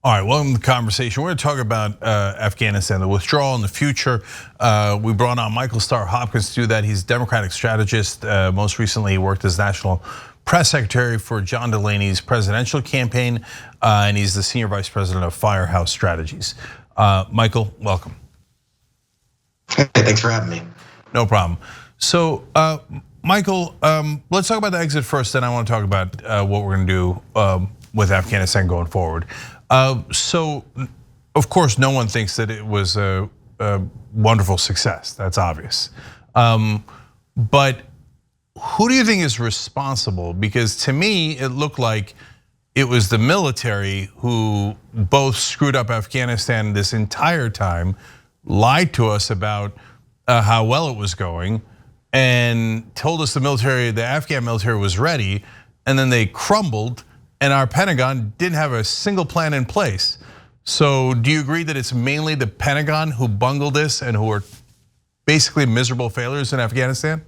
All right, welcome to the conversation. We're going to talk about Afghanistan, the withdrawal in the future. We brought on Michael Starr Hopkins to do that. He's a Democratic strategist. Most recently, he worked as national press secretary for John Delaney's presidential campaign, and he's the senior vice president of Firehouse Strategies. Michael, welcome. Hey, thanks for having me. No problem. So, Michael, let's talk about the exit first, then I want to talk about what we're going to do with Afghanistan going forward. So, of course, no one thinks that it was a wonderful success. That's obvious. But who do you think is responsible? Because to me, it looked like it was the military who both screwed up Afghanistan this entire time, lied to us about how well it was going, and told us the Afghan military was ready, and then they crumbled. And our Pentagon didn't have a single plan in place. So do you agree that it's mainly the Pentagon who bungled this and who are basically miserable failures in Afghanistan?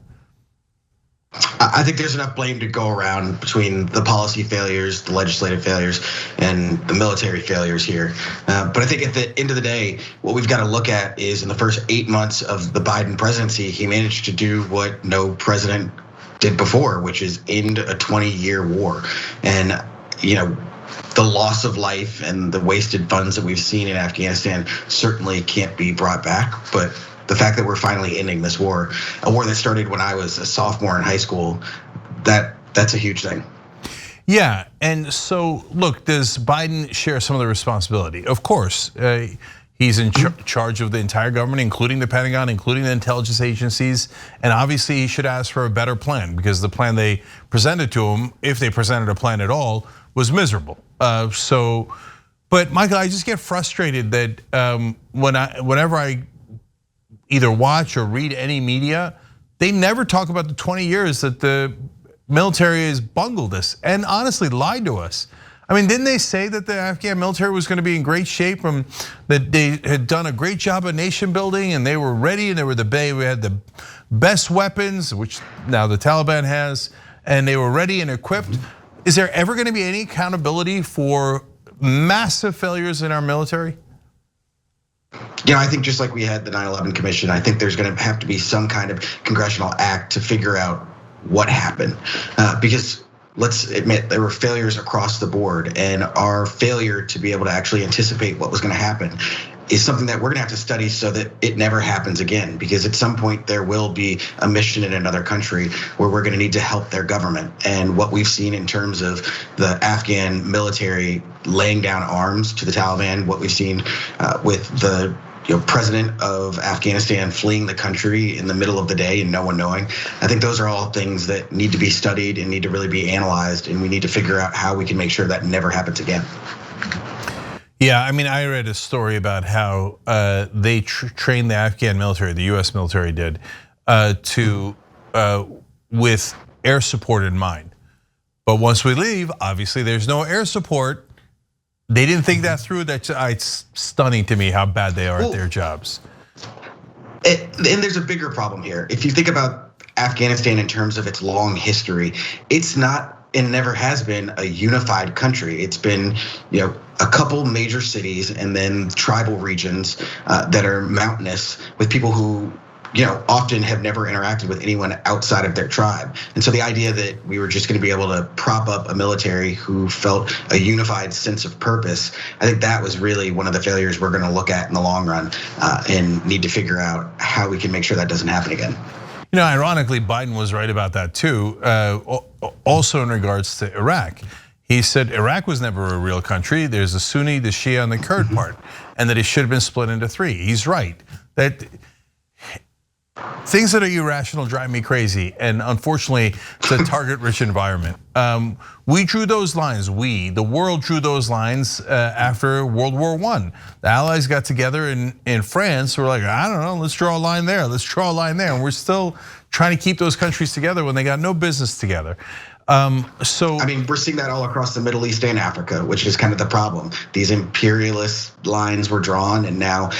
I think there's enough blame to go around between the policy failures, the legislative failures, and the military failures here. But I think at the end of the day, what we've got to look at is in the first 8 months of the Biden presidency, he managed to do what no president did before, which is end a 20-year war. And the loss of life and the wasted funds that we've seen in Afghanistan certainly can't be brought back. But the fact that we're finally ending this war, a war that started when I was a sophomore in high school, that's a huge thing. Yeah, and so look, does Biden share some of the responsibility? Of course, he's in charge of the entire government, including the Pentagon, including the intelligence agencies, and obviously he should ask for a better plan because the plan they presented to him, if they presented a plan at all, was miserable. But Michael, I just get frustrated that whenever I either watch or read any media, they never talk about the 20 years that the military has bungled this and honestly lied to us. I mean, didn't they say that the Afghan military was going to be in great shape and that they had done a great job of nation building and they were ready and we had the best weapons, which now the Taliban has, and they were ready and equipped? Is there ever going to be any accountability for massive failures in our military? I think just like we had the 9/11 Commission, I think there's going to have to be some kind of congressional act to figure out what happened. Because let's admit there were failures across the board, and our failure to be able to actually anticipate what was going to happen is something that we're going to have to study so that it never happens again. Because at some point there will be a mission in another country where we're going to need to help their government. And what we've seen in terms of the Afghan military laying down arms to the Taliban, what we've seen with the president of Afghanistan fleeing the country in the middle of the day and no one knowing. I think those are all things that need to be studied and need to really be analyzed, and we need to figure out how we can make sure that never happens again. Yeah, I mean, I read a story about how they trained the Afghan military, the US military did, with air support in mind. But once we leave, obviously there's no air support. They didn't think that through. It's stunning to me how bad they are at their jobs. And there's a bigger problem here. If you think about Afghanistan in terms of its long history, it's not and never has been a unified country. It's been, a couple major cities and then tribal regions that are mountainous with people who, often have never interacted with anyone outside of their tribe. And so the idea that we were just going to be able to prop up a military who felt a unified sense of purpose, I think that was really one of the failures we're going to look at in the long run and need to figure out how we can make sure that doesn't happen again. Ironically, Biden was right about that too. Also in regards to Iraq, he said Iraq was never a real country. There's the Sunni, the Shia, and the Kurd part, and that it should have been split into three. He's right. That things that are irrational drive me crazy, and unfortunately, it's a target-rich environment. We drew those lines. The world drew those lines after World War I. The Allies got together in France. We're like, I don't know, let's draw a line there. Let's draw a line there, and we're still trying to keep those countries together when they got no business together. We're seeing that all across the Middle East and Africa, which is kind of the problem. These imperialist lines were drawn, and now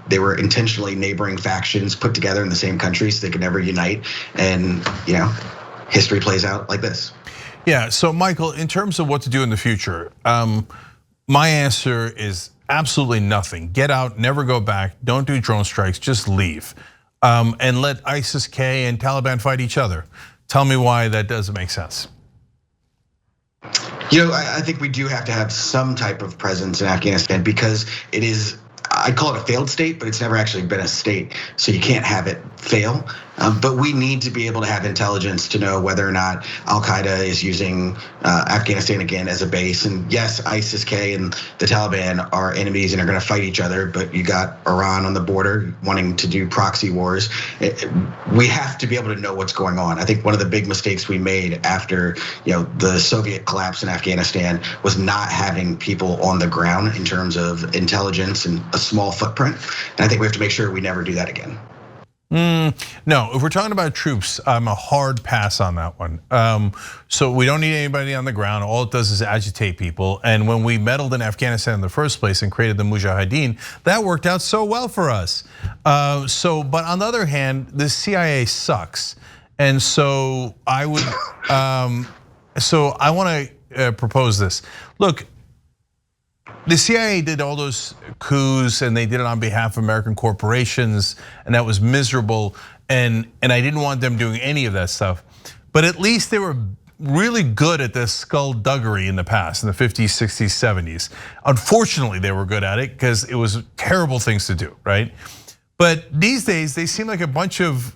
they were intentionally neighboring factions put together in the same country so they could never unite. And history plays out like this. Yeah. So Michael, in terms of what to do in the future, My answer is absolutely nothing. Get out, never go back, don't do drone strikes, just leave. And let ISIS-K and Taliban fight each other. Tell me why that doesn't make sense. You know, I think we do have to have some type of presence in Afghanistan because it is, I call it a failed state, but it's never actually been a state. So you can't have it fail. But we need to be able to have intelligence to know whether or not Al-Qaeda is using Afghanistan again as a base. And yes, ISIS-K and the Taliban are enemies and are going to fight each other, but you got Iran on the border wanting to do proxy wars. We have to be able to know what's going on. I think one of the big mistakes we made after the Soviet collapse in Afghanistan was not having people on the ground in terms of intelligence and a small footprint. And I think we have to make sure we never do that again. No, if we're talking about troops, I'm a hard pass on that one. So we don't need anybody on the ground. All it does is agitate people. And when we meddled in Afghanistan in the first place and created the Mujahideen, that worked out so well for us. But on the other hand, the CIA sucks. And so I would, so I want to propose this. Look, the CIA did all those coups and they did it on behalf of American corporations, and that was miserable. And I didn't want them doing any of that stuff. But at least they were really good at this skullduggery in the past, in the 50s, 60s, 70s. Unfortunately, they were good at it because it was terrible things to do, right? But these days, they seem like a bunch of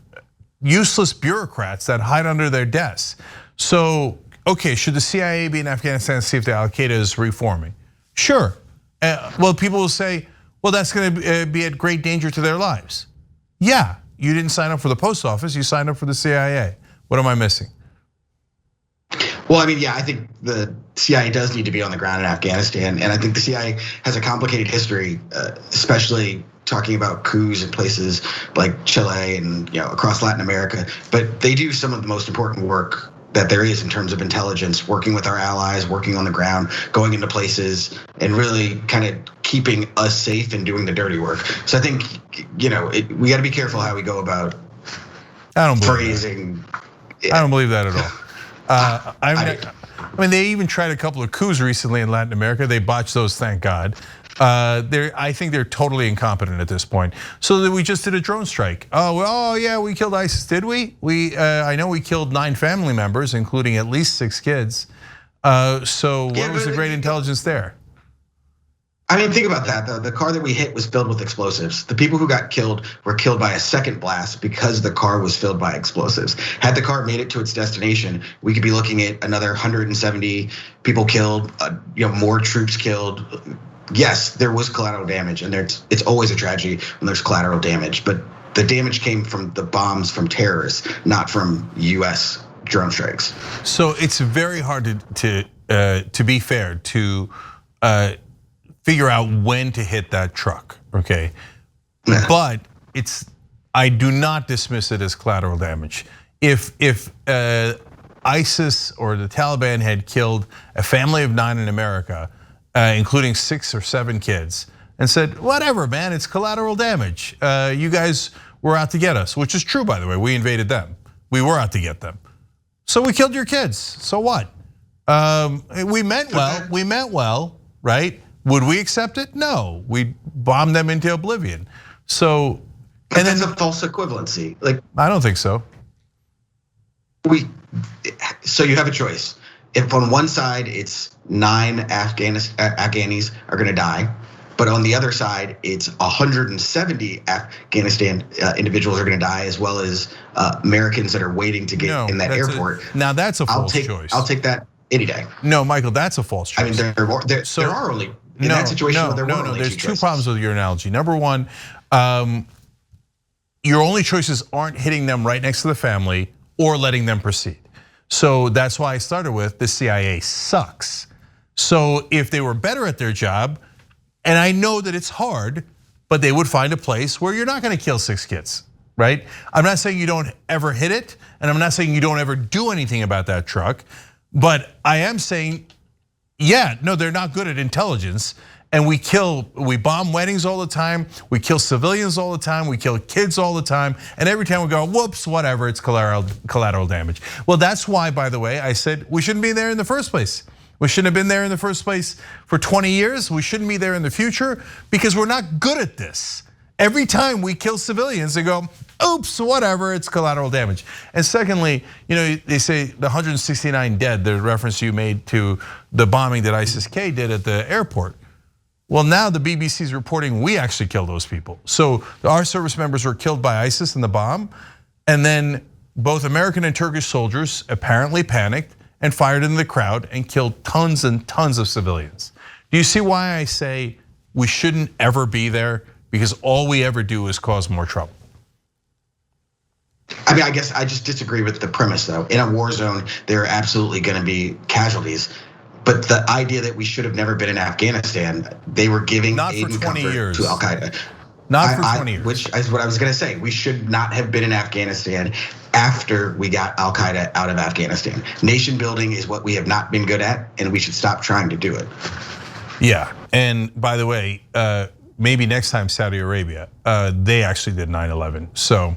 useless bureaucrats that hide under their desks. So, okay, should the CIA be in Afghanistan to see if the Al-Qaeda is reforming? Sure. Well, people will say, well, that's going to be at great danger to their lives. Yeah, you didn't sign up for the post office, you signed up for the CIA. What am I missing? Well, I mean, yeah, I think the CIA does need to be on the ground in Afghanistan. And I think the CIA has a complicated history, especially talking about coups in places like Chile and across Latin America. But they do some of the most important work that there is in terms of intelligence, working with our allies, working on the ground, going into places, and really kind of keeping us safe and doing the dirty work. So I think, we got to be careful how we go about phrasing. I don't believe that at all. I mean, they even tried a couple of coups recently in Latin America. They botched those, thank God. I think they're totally incompetent at this point. So we just did a drone strike. Oh yeah, we killed ISIS, did we? I know we killed 9 family members, including at least 6 kids. So what was the great intelligence there? I mean, think about that. The car that we hit was filled with explosives. The people who got killed were killed by a second blast because the car was filled by explosives. Had the car made it to its destination, we could be looking at another 170 people killed, more troops killed. Yes, there was collateral damage, and it's always a tragedy when there's collateral damage. But the damage came from the bombs from terrorists, not from US drone strikes. So it's very hard to be fair to figure out when to hit that truck, okay? But I do not dismiss it as collateral damage. If ISIS or the Taliban had killed a family of 9 in America, including 6 or 7 kids, and said, whatever, man, it's collateral damage. You guys were out to get us, which is true, by the way. We invaded them. We were out to get them. So we killed your kids, so what? We meant well, right? Would we accept it? No, we bombed them into oblivion. So, and that's a false equivalency. Like, I don't think so. So you have a choice. If on one side it's 9 Afghanis are going to die, but on the other side it's 170 Afghanistan individuals are going to die, as well as Americans that are waiting to get in that airport. Now that's a false choice. I'll take that any day. No, Michael, that's a false choice. I mean, there are only in that situation. There's 2 problems with your analogy. Number one, your only choices aren't hitting them right next to the family or letting them proceed. So that's why I started with the CIA sucks. So if they were better at their job, and I know that it's hard, but they would find a place where you're not going to kill 6 kids, right? I'm not saying you don't ever hit it, and I'm not saying you don't ever do anything about that truck, but I am saying, yeah, no, they're not good at intelligence. And we bomb weddings all the time. We kill civilians all the time. We kill kids all the time. And every time we go, whoops, whatever, it's collateral damage. Well, that's why, by the way, I said we shouldn't be there in the first place. We shouldn't have been there in the first place for 20 years. We shouldn't be there in the future because we're not good at this. Every time we kill civilians, they go, oops, whatever, it's collateral damage. And secondly, they say the 169 dead, the reference you made to the bombing that ISIS-K did at the airport. Well, now the BBC is reporting we actually killed those people. So our service members were killed by ISIS in the bomb, and then both American and Turkish soldiers apparently panicked and fired into the crowd and killed tons and tons of civilians. Do you see why I say we shouldn't ever be there? Because all we ever do is cause more trouble. I mean, I guess I just disagree with the premise, though. In a war zone, there are absolutely going to be casualties. But the idea that we should have never been in Afghanistan, they were giving aid and comfort to Al-Qaeda. Not for 20 years. Which is what I was going to say. We should not have been in Afghanistan after we got Al-Qaeda out of Afghanistan. Nation building is what we have not been good at, and we should stop trying to do it. Yeah, and by the way, maybe next time Saudi Arabia, they actually did 9/11. So,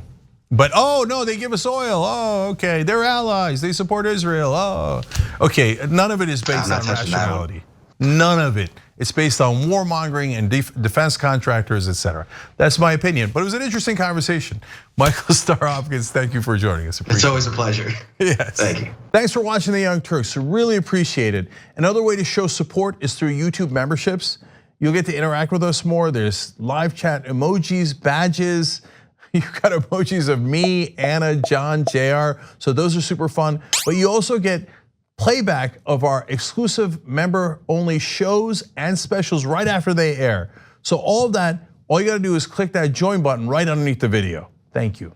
but oh no, they give us oil. Oh, okay, they're allies. They support Israel. Oh, okay. None of it is based on rationality. None of it. It's based on warmongering and defense contractors, etc. That's my opinion. But it was an interesting conversation. Michael Starr Hopkins, thank you for joining us. It's always a pleasure. Yes. Thank you. Thanks for watching The Young Turks. Really appreciate it. Another way to show support is through YouTube memberships. You'll get to interact with us more. There's live chat emojis, badges. You've got emojis of me, Anna, John, JR. So those are super fun. But you also get playback of our exclusive member-only shows and specials right after they air. So all of that, all you gotta do is click that join button right underneath the video. Thank you.